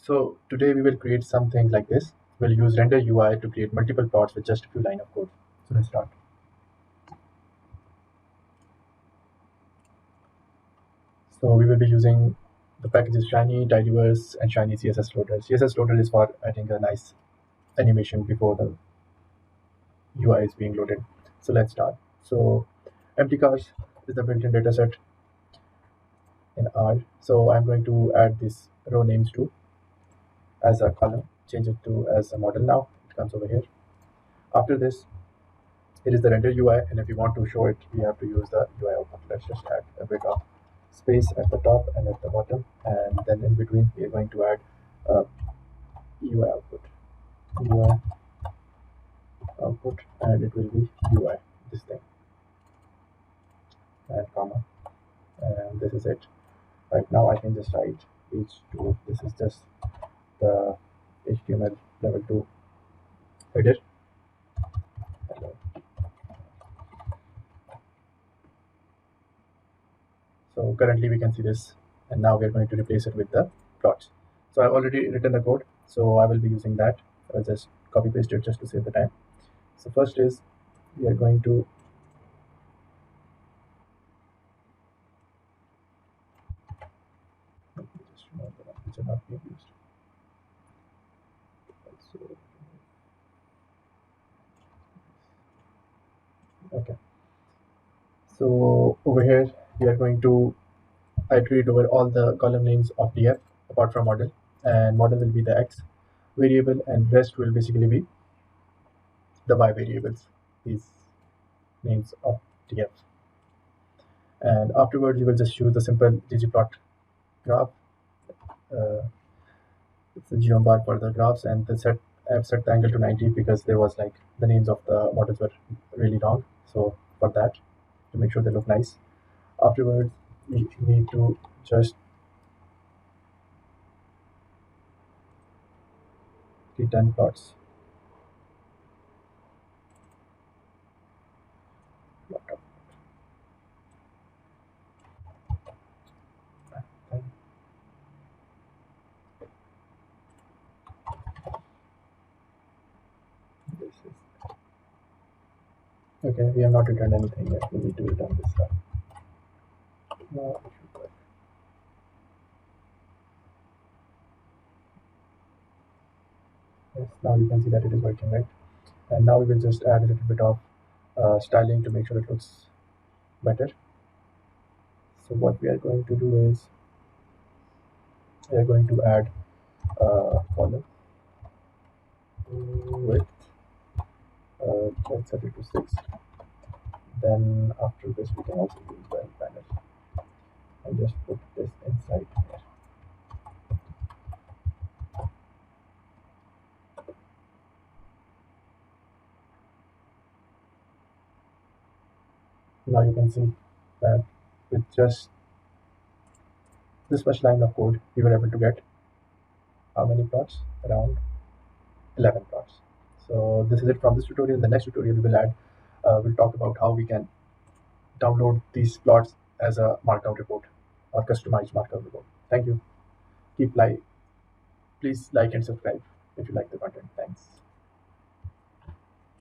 So today we will create something like this. We'll use renderUI to create multiple plots with just a few lines of code. So let's start. So we will be using the packages Shiny, Tidyverse, and Shiny CSS Loader. CSS Loader is for adding a nice animation before the UI is being loaded. So let's start. So empty cars is the built-in dataset in R. So I'm going to add this row names too as a column. Change it to as a model now. It comes over here. After this, it is the render UI, and if you want to show it, we have to use the UI output. Let's just add a bit of space at the top and at the bottom, and then in between we are going to add UI output. UI output, and it will be UI, this thing, and comma, and this is it. Right now I can just write h2. This is just the HTML level 2 header. Hello. So currently we can see this, and now we are going to replace it with the plots. So I've already written the code, so I will be using that. I'll just copy paste it just to save the time. So first is we are going to just remove the ones which are not being used. Okay. So over here we are going to iterate over all the column names of df apart from model, and model will be the x variable, and rest will basically be the y variables, these names of df. And afterwards you will just use the simple ggplot graph. It's a geom for the graphs, and I've set the angle to 90 because there was like the names of the models were really long. So for that, to make sure they look nice. Afterwards we need to just return plots. Okay, we have not returned anything yet. We need to return this stuff. No, it should work. Yes, now you can see that it is working, right? And now we will just add a little bit of styling to make sure it looks better. So what we are going to do is we are going to add a column width. Let's set it to 6. Then after this we can also use the panel and just put this inside here. Now you can see that with just this much line of code we were able to get how many plots? Around 11 plots. So this is it from this tutorial. In the next tutorial we'll talk about how we can download these plots as a markup report or customized markup report. Thank you. Please like and subscribe if you like the content. Thanks.